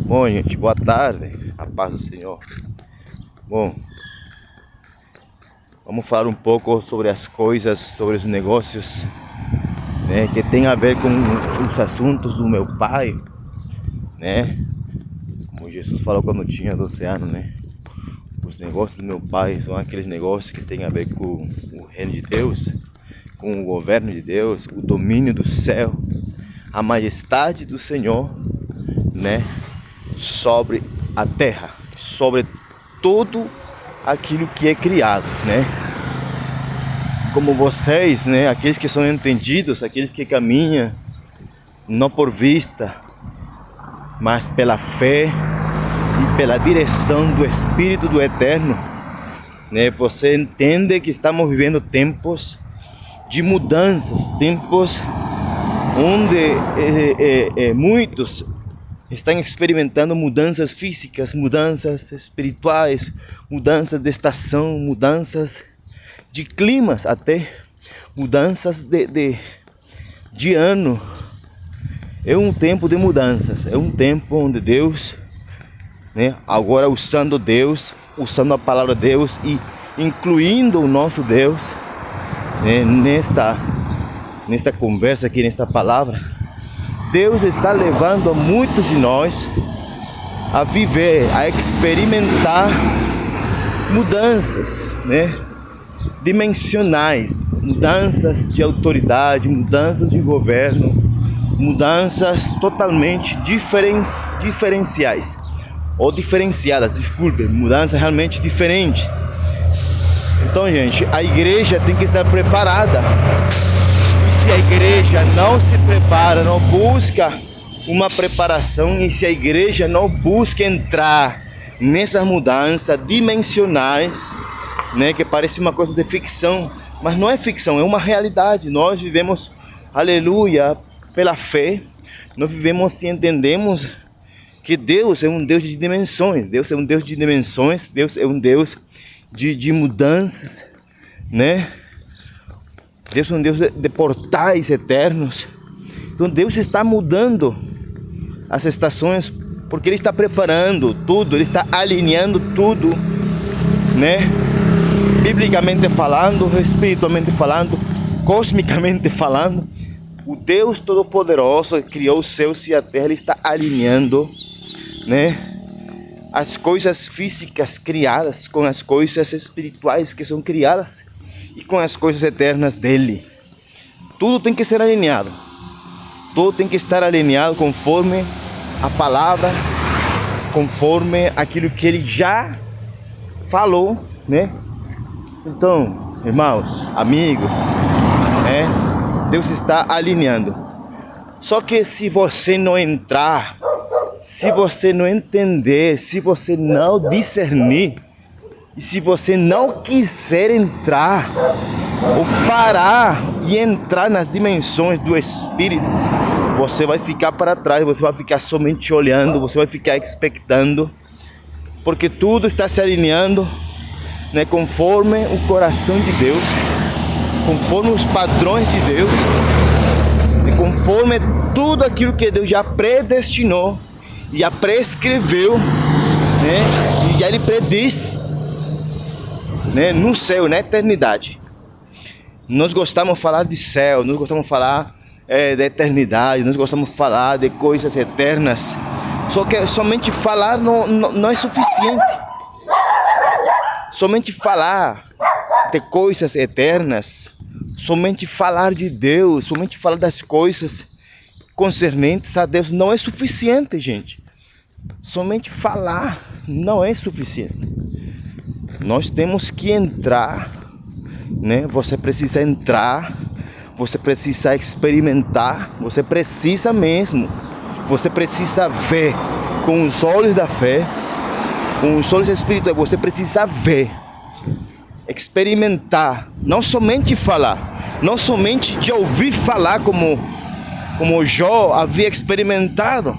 Bom, gente, boa tarde, a paz do Senhor. Bom, vamos falar um pouco sobre as coisas, sobre os negócios, né, que tem a ver com os assuntos do meu pai, né? Como Jesus falou quando tinha 12 anos, né? Os negócios do meu pai são aqueles negócios que tem a ver com o reino de Deus, com o governo de Deus, o domínio do céu, a majestade do Senhor, né? Sobre a terra, sobre tudo aquilo que é criado, né? Como vocês, né? Aqueles que são entendidos, aqueles que caminham não por vista, mas pela fé e pela direção do Espírito do Eterno, né? Você entende que estamos vivendo tempos de mudanças, tempos onde muitos estão experimentando mudanças físicas, mudanças espirituais, mudanças de estação, mudanças de climas, até mudanças de ano. É um tempo de mudanças, é um tempo onde Deus, né, agora usando a palavra de Deus e incluindo o nosso Deus, né, nesta conversa aqui, nesta palavra, Deus está levando muitos de nós a viver, a experimentar mudanças, né, dimensionais, mudanças de autoridade, mudanças de governo, mudanças totalmente diferenciais, ou diferenciadas, desculpe, mudanças realmente diferentes. Então, gente, a igreja tem que estar preparada. Se a igreja não se prepara, não busca uma preparação, e se a igreja não busca entrar nessas mudanças dimensionais, né, que parece uma coisa de ficção, mas não é ficção, é uma realidade. Nós vivemos, aleluia, pela fé, nós vivemos e entendemos que Deus é um Deus de dimensões, Deus é um Deus de dimensões, Deus é um Deus de mudanças, né? Deus é um Deus de portais eternos. Então Deus está mudando as estações, porque Ele está preparando tudo, Ele está alinhando tudo, né? Biblicamente falando, espiritualmente falando, cosmicamente falando, o Deus Todo-Poderoso que criou os céus e a terra, Ele está alinhando, né, as coisas físicas criadas com as coisas espirituais que são criadas e com as coisas eternas dele. Tudo tem que ser alinhado. Tudo tem que estar alinhado conforme a palavra, conforme aquilo que ele já falou, né? Então, irmãos, amigos, né? Deus está alinhando. Só que se você não entrar, se você não entender, se você não discernir, e se você não quiser entrar, ou parar e entrar nas dimensões do Espírito, você vai ficar para trás, você vai ficar somente olhando, você vai ficar expectando, porque tudo está se alinhando, né, conforme o coração de Deus, conforme os padrões de Deus, e conforme tudo aquilo que Deus já predestinou, e já prescreveu, né, e já Ele prediz, né, no céu, na eternidade. Nós gostamos de falar de céu, nós gostamos de falar da eternidade, nós gostamos de falar de coisas eternas. Só que somente falar não é suficiente. Somente falar de coisas eternas, somente falar de Deus, somente falar das coisas concernentes a Deus não é suficiente, gente. Somente falar não é suficiente. Nós temos que entrar, né? Você precisa entrar, você precisa experimentar, você precisa mesmo, você precisa ver com os olhos da fé, com os olhos espirituais, você precisa ver, experimentar, não somente falar, não somente de ouvir falar como Jó havia experimentado.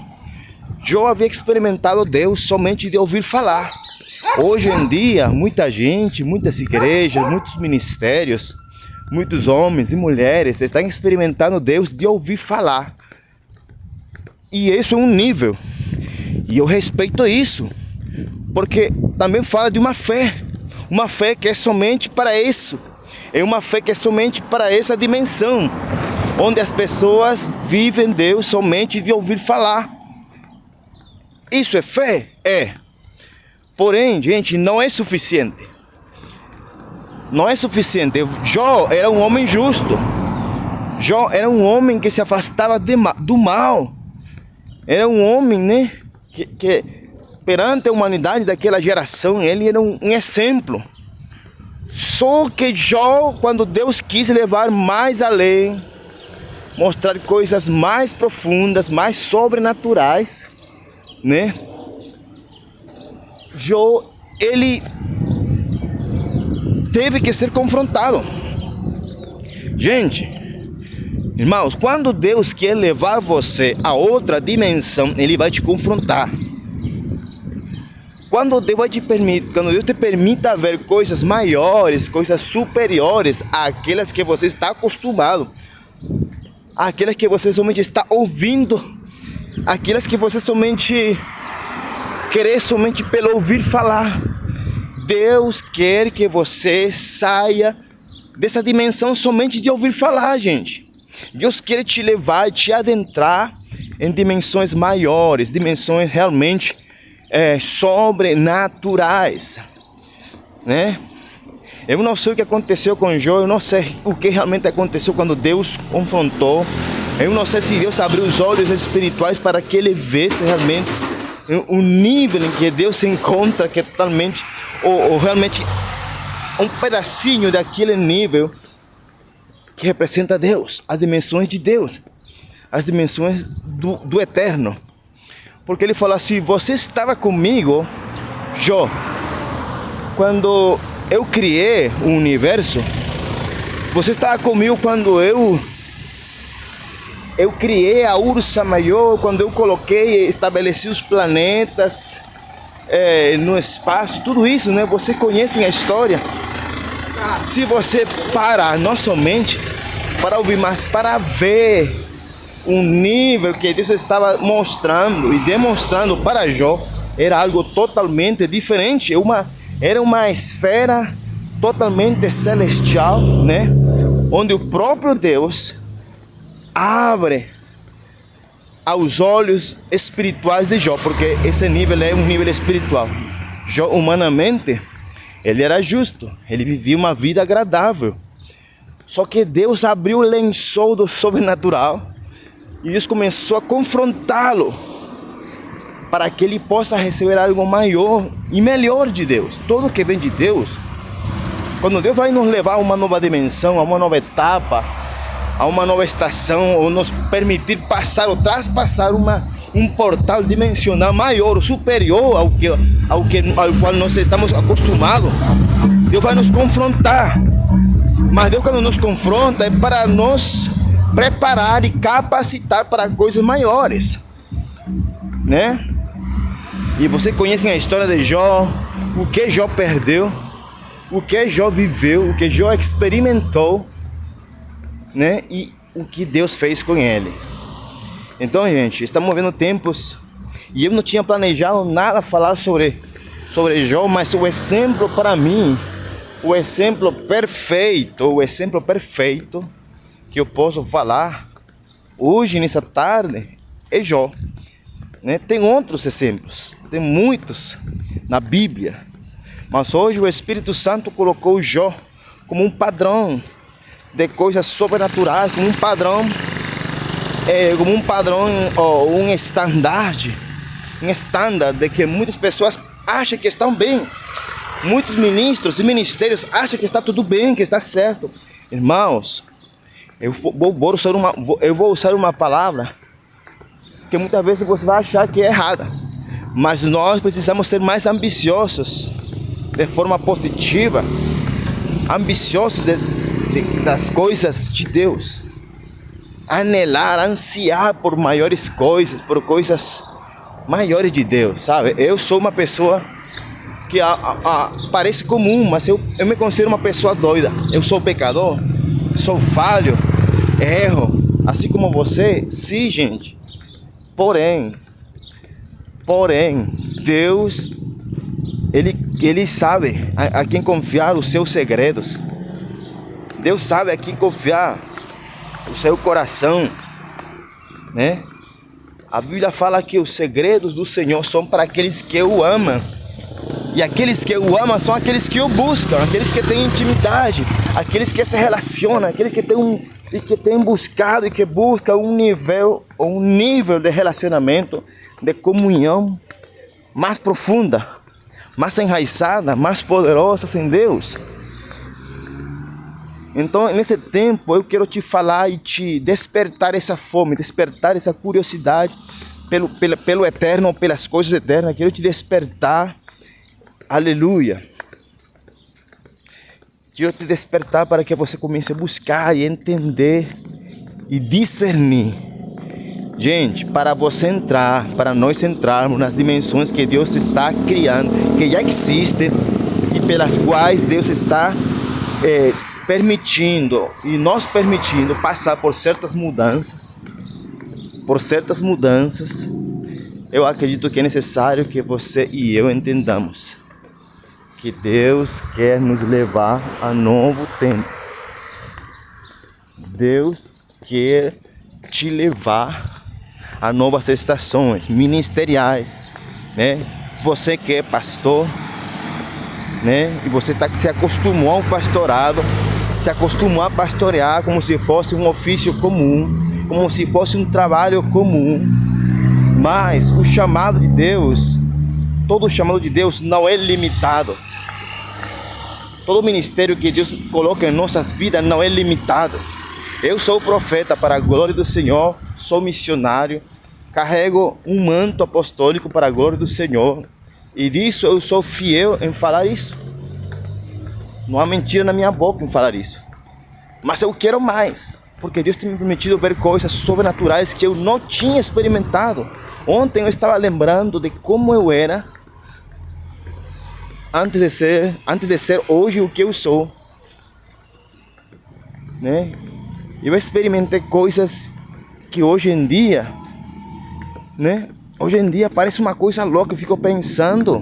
Jó havia experimentado Deus somente de ouvir falar. Hoje em dia, muita gente, muitas igrejas, muitos ministérios, muitos homens e mulheres estão experimentando Deus de ouvir falar. E isso é um nível. E eu respeito isso, porque também fala de uma fé que é somente para isso, é uma fé que é somente para essa dimensão, onde as pessoas vivem Deus somente de ouvir falar. Isso é fé? É. Porém, gente, não é suficiente. Não é suficiente. Jó era um homem justo. Jó era um homem que se afastava do mal. Era um homem, né? Que perante a humanidade daquela geração, ele era um exemplo. Só que Jó, quando Deus quis levar mais além, mostrar coisas mais profundas, mais sobrenaturais, né? Jó, ele teve que ser confrontado. Gente, irmãos, quando Deus quer levar você a outra dimensão, Ele vai te confrontar. Quando Deus te permita ver coisas maiores, coisas superiores àquelas que você está acostumado, aquelas que você somente está ouvindo, aquelas que você somente quer somente pelo ouvir falar. Deus quer que você saia dessa dimensão somente de ouvir falar, gente. Deus quer te levar, te adentrar em dimensões maiores, dimensões realmente sobrenaturais, né? Eu não sei o que aconteceu com Jó, eu não sei o que realmente aconteceu quando Deus confrontou. Eu não sei se Deus abriu os olhos espirituais para que ele visse realmente o nível em que Deus se encontra, que é totalmente, ou realmente um pedacinho daquele nível que representa Deus, as dimensões de Deus, as dimensões do eterno. Porque ele fala assim: você estava comigo, Jó, quando eu criei o universo. Você estava comigo quando eu criei a Ursa Maior, quando eu coloquei, estabeleci os planetas no espaço, tudo isso, né? Você conhece a história. Se você para, não somente para ouvir, mas para ver o nível que Deus estava mostrando e demonstrando para Jó, era algo totalmente diferente. Era uma esfera totalmente celestial, né? Onde o próprio Deus abre aos olhos espirituais de Jó, porque esse nível é um nível espiritual. Jó, humanamente, ele era justo, ele vivia uma vida agradável. Só que Deus abriu o lençol do sobrenatural e Deus começou a confrontá-lo para que ele possa receber algo maior e melhor de Deus. Tudo que vem de Deus, quando Deus vai nos levar a uma nova dimensão, a uma nova etapa, a uma nova estação, ou nos permitir passar ou traspassar um portal dimensional maior, superior ao qual nós estamos acostumados, Deus vai nos confrontar. Mas Deus, quando nos confronta, é para nos preparar e capacitar para coisas maiores, né? E você conhece a história de Jó, o que Jó perdeu, o que Jó viveu, o que Jó experimentou, né? E o que Deus fez com ele. Então, gente, estamos vendo tempos, e eu não tinha planejado nada falar sobre Jó, mas o exemplo para mim, o exemplo perfeito que eu posso falar hoje, nessa tarde, é Jó, né? Tem outros exemplos, tem muitos na Bíblia, mas hoje o Espírito Santo colocou Jó como um padrão de coisas sobrenaturais, como um padrão, um estandarte, de que muitas pessoas acham que estão bem. Muitos ministros e ministérios acham que está tudo bem, que está certo. Irmãos, eu vou usar uma palavra que muitas vezes você vai achar que é errada, mas nós precisamos ser mais ambiciosos, de forma positiva, ambiciosos das coisas de Deus, anelar, ansiar por maiores coisas, por coisas maiores de Deus, sabe? Eu sou uma pessoa que parece comum, mas eu me considero uma pessoa doida. Eu sou pecador, sou falho, erro, assim como você. Sim, gente. Porém, Porém, Deus, Ele sabe a quem confiar os seus segredos. Deus sabe a quem confiar o seu coração, né? A Bíblia fala que os segredos do Senhor são para aqueles que o amam. E aqueles que o amam são aqueles que o buscam, aqueles que têm intimidade, aqueles que se relacionam, aqueles que têm buscado e que buscam um nível de relacionamento, de comunhão mais profunda, mais enraizada, mais poderosa em Deus. Então, nesse tempo, eu quero te falar e te despertar essa fome, despertar essa curiosidade pelo eterno, pelas coisas eternas. Quero te despertar, aleluia. Quero te despertar para que você comece a buscar e entender e discernir. Gente, para nós entrarmos nas dimensões que Deus está criando, que já existem e pelas quais Deus está permitindo e nos permitindo passar por certas mudanças, eu acredito que é necessário que você e eu entendamos que Deus quer nos levar a novo tempo. Deus quer te levar a novas estações ministeriais, né? Você que é pastor, né? E você se acostumou ao pastorado, se acostumou a pastorear como se fosse um ofício comum, como se fosse um trabalho comum. Mas o chamado de Deus, todo o chamado de Deus não é limitado. Todo ministério que Deus coloca em nossas vidas não é limitado. Eu sou profeta para a glória do Senhor, sou missionário, carrego um manto apostólico para a glória do Senhor. E disso eu sou fiel em falar isso. Não há mentira na minha boca em falar isso. Mas eu quero mais, porque Deus tem me permitido ver coisas sobrenaturais que eu não tinha experimentado. Ontem eu estava lembrando de como eu era antes de ser hoje o que eu sou, né? Eu experimentei coisas que hoje em dia, né? Hoje em dia parece uma coisa louca. Eu fico pensando,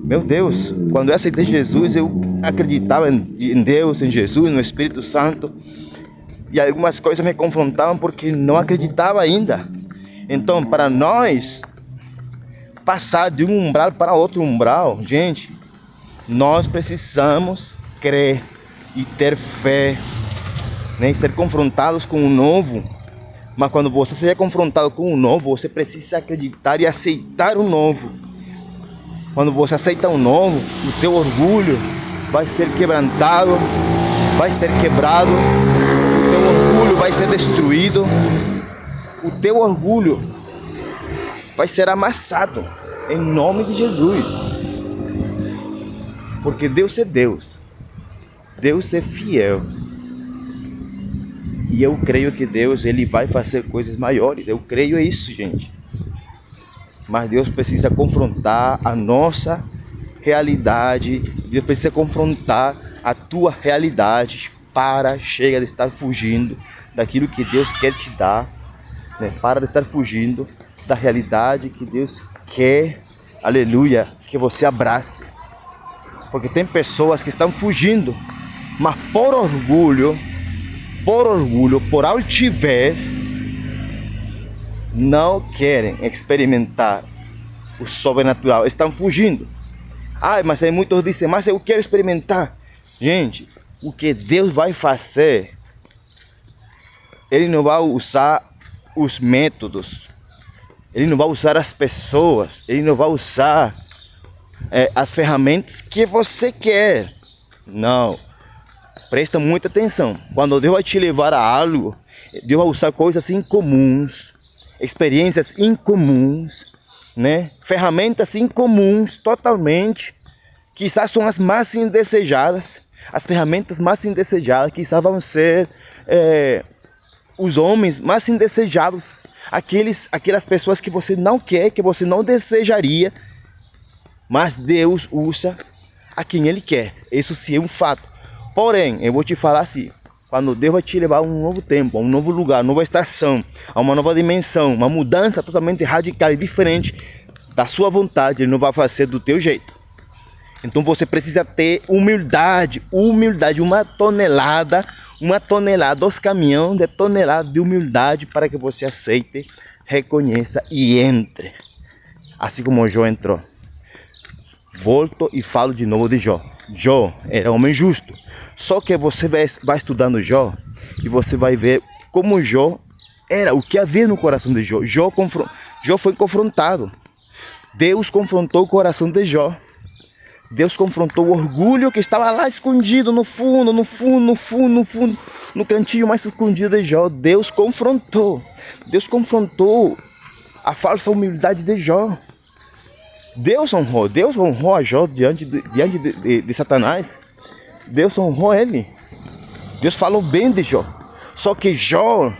meu Deus, quando eu aceitei Jesus, eu acreditava em Deus, em Jesus, no Espírito Santo. E algumas coisas me confrontavam porque não acreditava ainda. Então, para nós passar de um umbral para outro umbral, gente, nós precisamos crer e ter fé, né? E ser confrontados com o novo. Mas quando você seja confrontado com o novo, você precisa acreditar e aceitar o novo. Quando você aceita o novo, o teu orgulho vai ser quebrantado, vai ser quebrado, o teu orgulho vai ser destruído, o teu orgulho vai ser amassado, em nome de Jesus. Porque Deus é Deus, Deus é fiel. E eu creio que Deus, Ele vai fazer coisas maiores. Eu creio isso, gente. Mas Deus precisa confrontar a nossa realidade. Deus precisa confrontar a tua realidade. Chega de estar fugindo daquilo que Deus quer te dar, né? Para de estar fugindo da realidade que Deus quer, aleluia, que você abrace. Porque tem pessoas que estão fugindo, mas por orgulho, por altivez, não querem experimentar o sobrenatural, estão fugindo. Mas aí muitos dizem, mas eu quero experimentar. Gente, o que Deus vai fazer, Ele não vai usar os métodos, Ele não vai usar as pessoas, Ele não vai usar as ferramentas que você quer. Não. Presta muita atenção. Quando Deus vai te levar a algo, Deus vai usar coisas incomuns, experiências incomuns, né? Ferramentas incomuns totalmente. Quizás são as mais indesejadas. As ferramentas mais indesejadas quizás vão ser os homens mais indesejados. Aquelas pessoas que você não quer, que você não desejaria. Mas Deus usa a quem Ele quer. Isso sim é um fato. Porém, eu vou te falar assim, quando Deus vai te levar a um novo tempo, a um novo lugar, a uma nova estação, a uma nova dimensão, uma mudança totalmente radical e diferente, da sua vontade, Ele não vai fazer do teu jeito. Então você precisa ter humildade, uma tonelada, 2 caminhões de tonelada de humildade para que você aceite, reconheça e entre. Assim como Jó entrou. Volto e falo de novo de Jó. Jó era homem justo. Só que você vai estudando Jó e você vai ver como Jó era, o que havia no coração de Jó. Jó foi confrontado. Deus confrontou o coração de Jó. Deus confrontou o orgulho que estava lá escondido no fundo, no cantinho mais escondido de Jó. Deus confrontou a falsa humildade de Jó. Deus honrou a Jó diante de Satanás. Deus honrou ele. Deus falou bem de Jó. Só que Jó,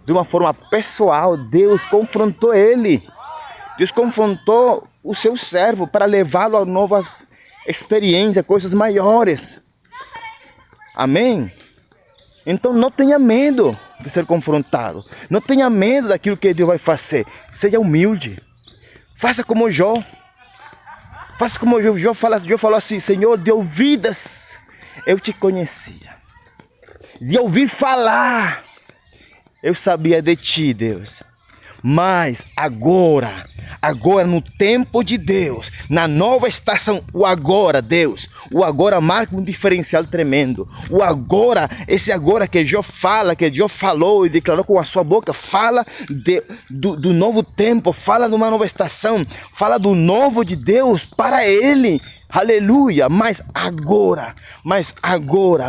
de uma forma pessoal, Deus confrontou ele. Deus confrontou o seu servo para levá-lo a novas experiências, coisas maiores. Amém? Então não tenha medo de ser confrontado. Não tenha medo daquilo que Deus vai fazer. Seja humilde. Faça como Jó. Faça como Jó. Jó falou assim: Senhor, de ouvidas eu te conhecia. De ouvir falar eu sabia de ti, Deus. Mas agora no tempo de Deus, na nova estação, o agora, Deus, o agora marca um diferencial tremendo. O agora, esse agora que Jó fala, que Jó falou e declarou com a sua boca, fala do novo tempo, fala de uma nova estação, fala do novo de Deus para ele. Aleluia! Mas agora,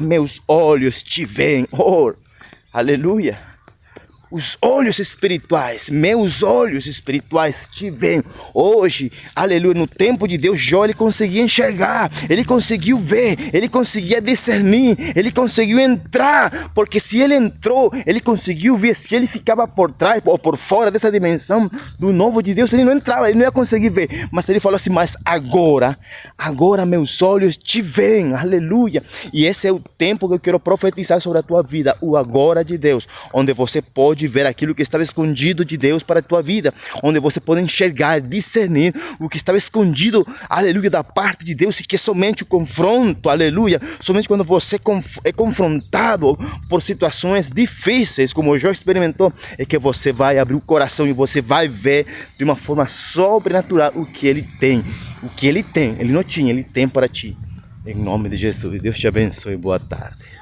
meus olhos te veem. Oh, aleluia! Os olhos espirituais, meus olhos espirituais te veem. Hoje, aleluia, no tempo de Deus, Jó, ele conseguia enxergar, ele conseguiu ver, ele conseguia discernir, ele conseguiu entrar, porque se ele entrou, ele conseguiu ver. Se ele ficava por trás ou por fora dessa dimensão do novo de Deus, ele não entrava, ele não ia conseguir ver. Mas ele falou assim: mas agora meus olhos te veem, aleluia. E esse é o tempo que eu quero profetizar sobre a tua vida, o agora de Deus, onde você pode ver aquilo que estava escondido de Deus para a tua vida, onde você pode enxergar, discernir o que estava escondido, aleluia, da parte de Deus, e que somente o confronto, aleluia, somente quando você é confrontado por situações difíceis, como Jó experimentou, é que você vai abrir o coração e você vai ver de uma forma sobrenatural o que ele tem, ele não tinha, ele tem para ti. Em nome de Jesus, Deus te abençoe, boa tarde.